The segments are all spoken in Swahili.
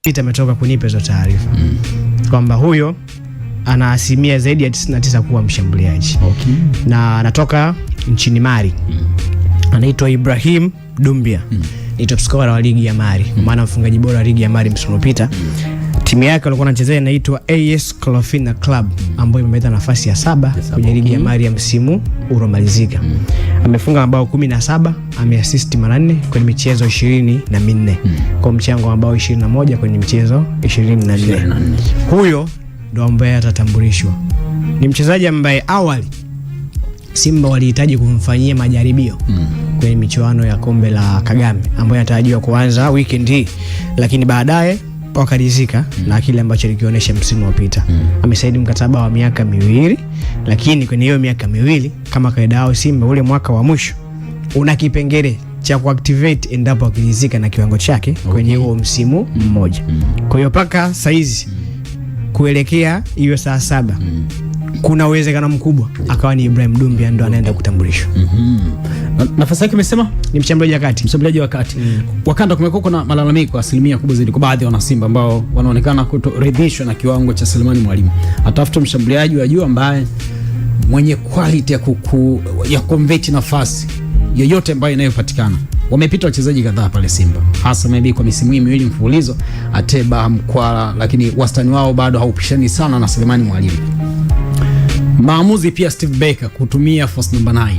Peter ametoka kunipa hizo taarifa kwamba huyo ana asilimia zaidi ya 99 kuwa mshambuliaji. Na anatoka nchini Mali. Anaitwa Ibrahim Doumbia. Ni top scorer wa ligi ya Mali, maana mfungaji bora wa ligi ya Mali msimu uliopita. Timu yake walikuwa wanachezea inaitwa AS Clofina Club ambayo imemaliza nafasi ya 7 kwenye ligi ya Mali ya msimu uliomalizika. Amefunga mabao 17, ameassist mara 4 kwenye michezo 24. Kwa mchango wa mabao 21 kwenye michezo 24. Huyo ndo ambaye atatambulishwa. Ni mchezaji ambaye awali Simba walihitaji kumfanyia majaribio kwenye michuano ya kombe la Kagame ambayo inatarajiwa kuanza weekend hii, lakini baadaye wakaridhika na kile ambacho alikionyesha msimu uliopita. Amesaini mkataba wa miaka 2, lakini kwenye hiyo miaka 2 kama kaida yao Simba ule mwaka wa mwisho una kipengele cha kuactivate endapo akiridhika na kiwango chake kwenye huo msimu mmoja. Kwa hiyo paka saizi kuelekea hiyo saa 7 kuna uwezekano mkubwa akawa ni Ibrahim Doumbia ndo anaenda kutambulishwa. Nafasi yake umesema ni mshambuliaji wa kati. Wakanda kumekuwa kuna malalamiko asilimia kubwa zaidi kwa baadhi ya wana Simba ambao wanaonekana kutoridhishwa na kiwango cha Selemani Mwalimu. Atafuta mshambuliaji wa juu ambaye mwenye quality ya convert nafasi yoyote ambayo inayopatikana. Wamepita wachezaji kadhaa pale Simba, hasa maybe kwa misimu hii 2 mfululizo, Ateba, Mkwala, lakini wastani wao bado haupishani sana na Selemani Mwalimu. Maamuzi pia Steve Baker kutumia force number 9.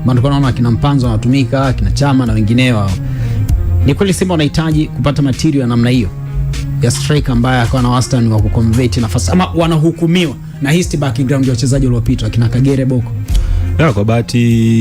Maana tunaona kina Mpanzo anatumika, kina Chama na wengineo. Ni kweli Simba wanahitaji kupata material ya namna hiyo ya striker ambaye akawa na wastani wa kuconvert nafasi, ama wanahukumiwa na history background ya wachezaji waliopita kina Kagere Boko. Na kwa bahati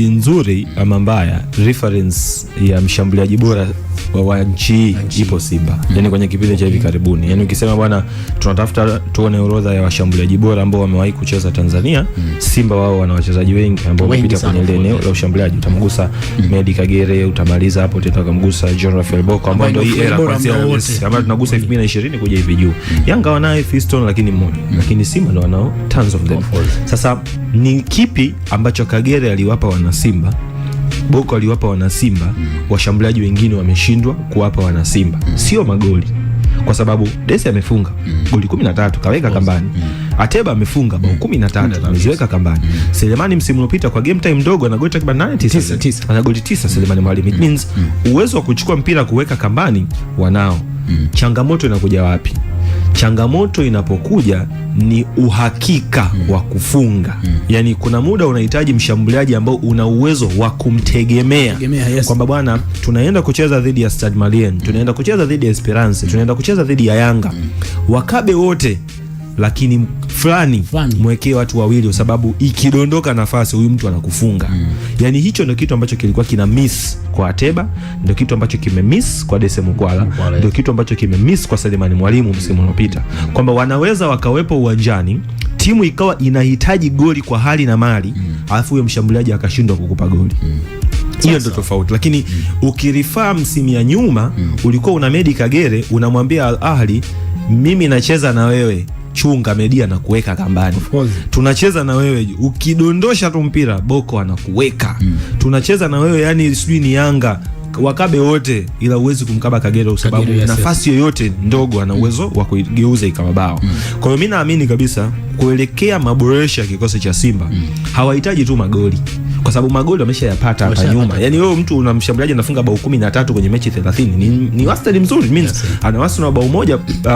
nzuri ama mbaya, reference ya mshambuliaji bora wa nchi ipo Simba. Yani kwenye kipindi cha hivi karibuni. Yani ukisema bwana tunatafuta tuone orodha ya washambuliaji bora ambao wamewahi kucheza Tanzania, Simba wao wana wachezaji wengi ambao wamepita kwenye ile eneo la ushambuliaji. Utamgusa Medi Kagere, utamaliza hapo tena ukamgusa John Raphael Boko ambao ndio hii era kuanzia kama tunagusa 2020 kuja hivi juu. Yanga wanaye Fiston lakini mmoja. Lakini Simba ndio wanao tons of them. Sasa ni kipi ambacho Kagere aliwapa wana Simba, Boko aliwapa wana Simba, washambuliaji wengine wameshindwa kuwapa wana Simba? Sio magoli. Kwa sababu Desi amefunga goli 13 kaweka kambani. Ateba amefunga bao 13 ameziweka kambani. Selemani msimu uliopita kwa game time ndogo ana goli takriban 9 ana goli 9 Selemani Mwalimu. It means uwezo wa kuchukua mpira kuweka kambani wanao. Changamoto inakuja wapi? Changamoto inapokuja ni uhakika wa kufunga. Yani kuna muda unahitaji mshambuliaji ambao una uwezo wa kumtegemea. Kwamba bwana tunaenda kucheza dhidi ya Stade Malien, tunaenda kucheza dhidi ya Esperance, tunaenda kucheza dhidi ya Yanga. Wakabe wote lakini fulani mwekee watu wawili kwa sababu ikidondoka nafasi huyu mtu anakufunga. Yani hicho ndio kitu ambacho kilikuwa kina miss kwa Ateba, ndio kitu ambacho kimemiss kwa Dese Mkwala, ndio kitu ambacho kimemiss kwa Selemani Mwalimu msimu uliopita. Kwamba wanaweza wakawepo uwanjani, timu ikawa inahitaji goli kwa hali na mali, alafu huyo mshambuliaji akashindwa kukupa goli. Hiyo ndio tofauti. Lakini ukirifaa msimu ya nyuma, ulikuwa una Medi Kagere, unamwambia Al Ahly mimi nacheza na wewe, chunga Media na kuweka kambani. Tunacheza na wewe, ukidondosha tu mpira Boko anakuweka. Tunacheza na wewe, yani sijui ni Yanga Wakabe wote, ila uwezi kumkaba Kagere kwa sababu nafasi yoyote ndogo ana uwezo wa kuigeuza ikawa bao. Kwa hiyo mimi naamini kabisa kuelekea maboresho ya kikosi cha Simba hawahitaji tu magoli, kwa sababu magoli wameshayapata hapa nyuma. Yani wewe mtu unamshambuliaje anafunga bao 13 kwenye mechi 30 ni wastani mzuri. Means ana wastani wa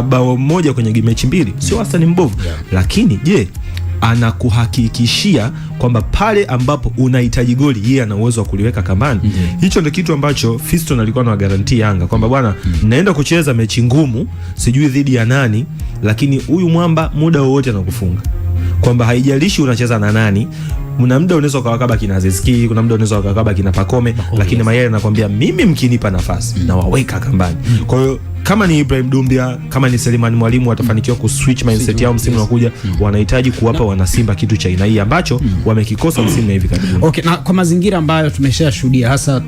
bao moja kwenye mechi 2, sio wastani mbovu. Lakini je, anakuhakikishia kwamba pale ambapo unahitaji goli yeye ana uwezo wa kuliweka kambani? Hicho ndio kitu ambacho Fiston alikuwa na guarantee Yanga kwamba bwana naenda kucheza mechi ngumu sijui dhidi ya nani, lakini huyu mwamba muda wowote anakufunga. Kwamba haijalishi unacheza na nani, kuna muda unaweza ukawakaba kina Zizki, kuna muda unaweza ukawakaba kina Pakome, lakini Mayele anakuambia mimi mkinipa nafasi na waweka kambani. Kwa hiyo kama ni Ibrahim Doumbia, kama ni Selemani Mwalimu watafanikiwa kuswitch mindset yao msimu unaokuja, wanahitaji kuwapa wana Simba kitu cha aina hii ambacho wamekikosa msimu hivi karibuni. Okay, na kwa mazingira ambayo tumeshashuhudia hasa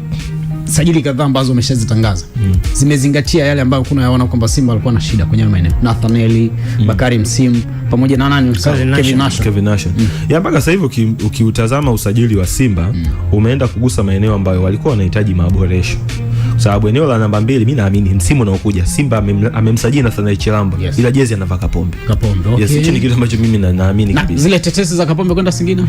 sajili kadhaa ambazo umeshazitangaza zimezingatia yale ambayo kuna yaona kwamba Simba alikuwa na shida kwenye maeneo. Nathaniel, Bakari Msimu pamoja na nani Kevin Nash. Ya mpaka sasa hivi ukiutazama usajili wa Simba umeenda kugusa maeneo ambayo walikuwa wanahitaji maboresho. Kwa sababu eneo la namba 2 mimi naamini msimu unaokuja Simba amemsajili Nathaniel Chilambo, ila jezi anavaa Kapombe. Okay. Yes, hicho ni kitu ambacho mimi naamini kabisa. Zile tetesi za Kapombe kwenda Singida?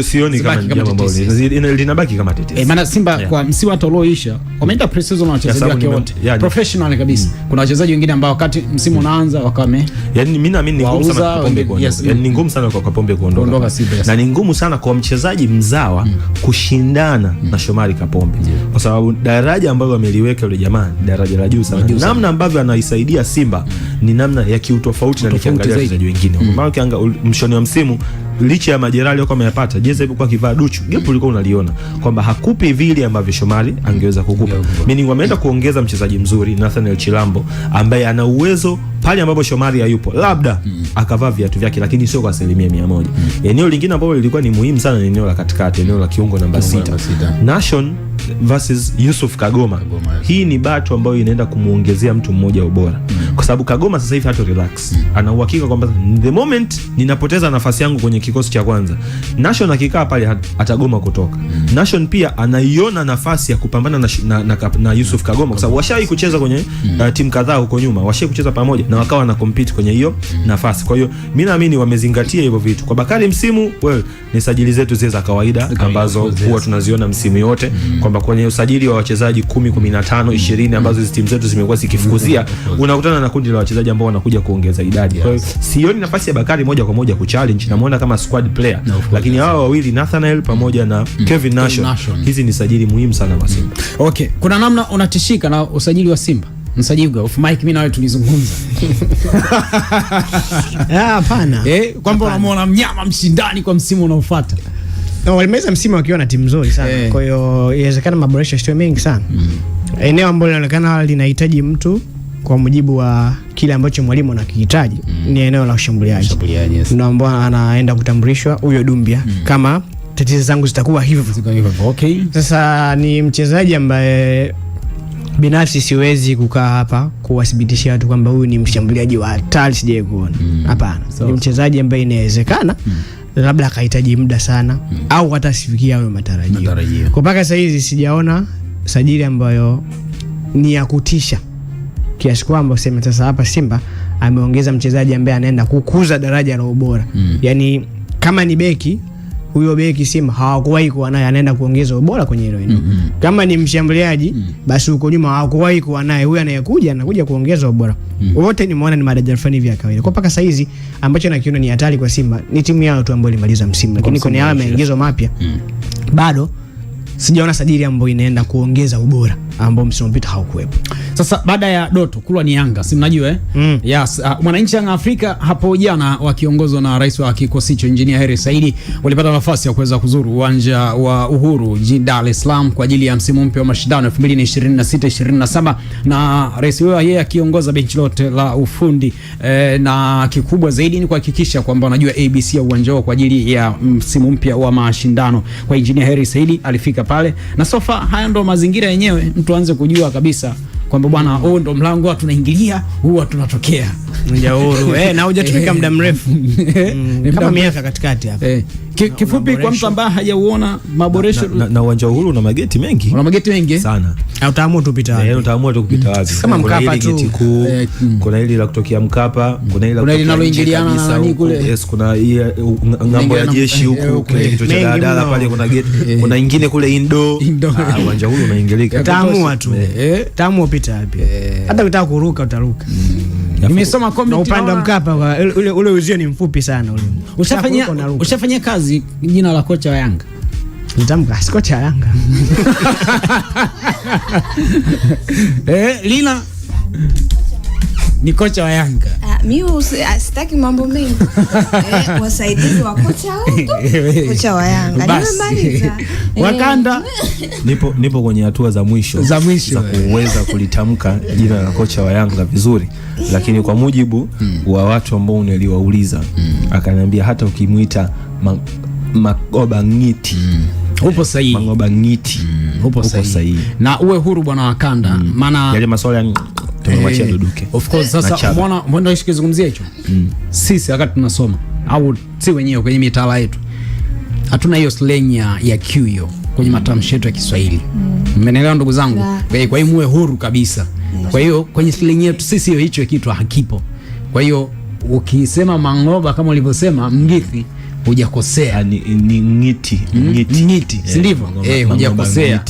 Sioni kama ni jambo ambalo linabaki kama tetesi. Maana Simba kwa msimu hata ulioisha wameenda pre-season na wachezaji wake wote professional kabisa. Kuna wachezaji wengine ambao wakati msimu unaanza wakame, yani mimi naamini ni ngumu sana kwa Kapombe kuondoka. Yani ni ngumu sana kwa Kapombe kuondoka. Na ni ngumu sana kwa mchezaji mzawa kushindana na Shomari Kapombe. Kwa sababu daraja ambalo ameliweka yule jamaa daraja la juu sana. Namna ambavyo anaisaidia Simba ni namna ya kiutofauti na nikiangalia wachezaji wengine. Maana ukiangalia mshoni wa msimu licha ya majeraha aliyokuwa ameyapata, jezi ilikuwa kivaa Duchu, gap ulikuwa unaliona kwamba hakupi vile ambavyo Shomari angeweza kukupa. Meaning wameenda kuongeza mchezaji mzuri Nathaniel Chilambo ambaye ana uwezo pale ambapo Shomari hayupo labda akavaa viatu vyake, lakini sio kwa 100%. Eneo lingine ambalo lilikuwa ni muhimu sana ni eneo la katikati, eneo la kiungo namba 6. Nation versus Yusuf Kagoma. Hii ni battle ambayo inaenda kumuongezea mtu mmoja ubora. Kwa sababu Kagoma sasa hivi hata relax. Ana uhakika kwamba the moment ninapoteza nafasi yangu kwenye kikosi cha kwanza, Nation akikaa pale atagoma kutoka. Nation pia anaiona nafasi ya kupambana na Yusuf Kagoma kwa sababu washawahi kucheza kwenye timu kadhaa huko nyuma, washawahi kucheza pamoja na wakawa na compete kwenye hiyo nafasi. Kwa hiyo mimi naamini wamezingatia hivyo vitu. Kwa Bakari msimu, ni sajili zetu zile za kawaida ambazo huwa tunaziona msimu yote kwamba kwenye usajili wa wachezaji 10, 15, 20 ambazo hizo timu zetu zimekuwa zikifukuzia, unakutana na kundi la wachezaji ambao wanakuja kuongeza idadi. Kwa hiyo sioni nafasi ya Bakari moja kwa moja kuchallenge, namuona kama squad player. Lakini hao wawili Nathaniel pamoja na Kevin Nation, hizi ni sajili muhimu sana kwa Simba. Okay, kuna namna unatishika na usajili wa Simba? Msajili of Mike mimi na wewe tulizungumza. Hapana. Kwamba unamuona mnyama mshindani kwa msimu unaofuata. Walimaliza msimu wakiwa na timu nzuri sana. Kwa hiyo inawezekana maboresho yasiwe mengi sana. Eneo ambalo linaonekana linahitaji mtu kwa mujibu wa kile ambacho mwalimu anakihitaji ni eneo la ushambuliaji. Ndio ambao anaenda kutambulishwa huyo Dumbia kama tatizo zangu zitakuwa hivyo. Okay. Sasa ni mchezaji ambaye binafsi siwezi kukaa hapa kuwathibitishia watu kwamba huyu ni mshambuliaji wa hatari, sijaye kuona. Hapana. Ni mchezaji ambaye inawezekana labda akahitaji muda sana au hata sifikia hayo matarajio. Kwa mpaka sasa hizi sijaona sajili ambayo ni ya kutisha kiasi kwamba useme sasa hapa Simba ameongeza mchezaji ambaye anaenda kukuza daraja la ubora. Yani kama ni beki, huyo beki Simba hawakuwahi kuwa naye, anaenda kuongeza ubora kwenye hilo eneo. Kama ni mshambuliaji, basi huko nyuma hawakuwahi kuwa naye, huyu anayekuja anakuja kuongeza ubora. Wote nimeona ni madaraja fulani vya kawaida. Kwa mpaka sasa hizi ambacho nakiona ni hatari kwa Simba ni timu yao tu ambayo ilimaliza msimu, lakini kwenye haya maelezo mapya bado sijaona sajili ambayo inaenda kuongeza ubora ambao msimu mpita haukuwepo. Sasa baada ya Doto kulwa ni Yanga, si mnajua Yes, Mwananchi Yanga Afrika hapo jana wakiongozwa na rais wa kikosi hicho Engineer Hersi Said walipata nafasi ya kuweza kuzuru uwanja wa Uhuru jijini Dar es Salaam kwa ajili ya msimu mpya wa mashindano 2026-27 na rais huyo yeye akiongoza benchi lote la ufundi na kikubwa zaidi ni kuhakikisha kwamba wanajua ABC ya uwanja wao kwa ajili ya msimu mpya wa mashindano. Kwa Engineer Hersi Said alifika pale na sofa haya ndo mazingira yenyewe, mtu anze kujua kabisa kwamba bwana huo ndo mlango tunaingilia, huwa tunatokea nje Uhuru. Na hujafika muda mrefu. Kama miaka katikati hapa. Kifupi kwa mtu ambaye hajauona maboresho na uwanja Uhuru una mageti mengi. Una mageti mengi sana. Utaamua tu kupita wapi? Utaamua tu kupita wapi? Kama Mkapa tu. Kuna ile la kutokea Mkapa, kuna ile la linaloingiliana na nani kule. Yes, kuna ngambo ya jeshi huko, kile kituo cha daladala pale kuna geti. Kuna nyingine kule Indo. Uwanja huu unaingilika. Utaamua tu. Utaamua upita wapi? Hata ukitaka kuruka utaruka. Nimesoma comment na upande wa Mkapa ule uzio ni mfupi sana ule. Ushafanya kazi jina la kocha wa Yanga? Nitamka kocha wa Yanga. Lina ni kocha wa Yanga. Mimi sitaki mambo mengi. Wasaidizi wa kocha wetu, kocha wa Yanga. Nimemaliza. Wakanda nipo kwenye hatua za mwisho za kuweza kulitamka jina la kocha wa Yanga vizuri, lakini kwa mujibu wa watu ambao niliwauliza akaniambia hata ukimuita Magoba Ngiti upo sahihi. Magoba Ngiti upo sahihi. Na uwe huru bwana Wakanda, maana yale maswali tumemwachia Duduke. Of course sasa mbona ishikizungumzia hicho? Sisi wakati tunasoma au si wenyewe kwenye mitaala yetu hatuna hiyo slang ya Q hiyo kwenye matamshi yetu ya Kiswahili. Mmenielewa ndugu zangu? Kwa hiyo muwe huru kabisa. Kwa hiyo kwenye slang yetu sisi hicho kitu hakipo. Kwa hiyo ukisema Mangoba kama ulivyosema Mgithi hujakosea. Ni ngiti, si ndivyo? Hujakosea.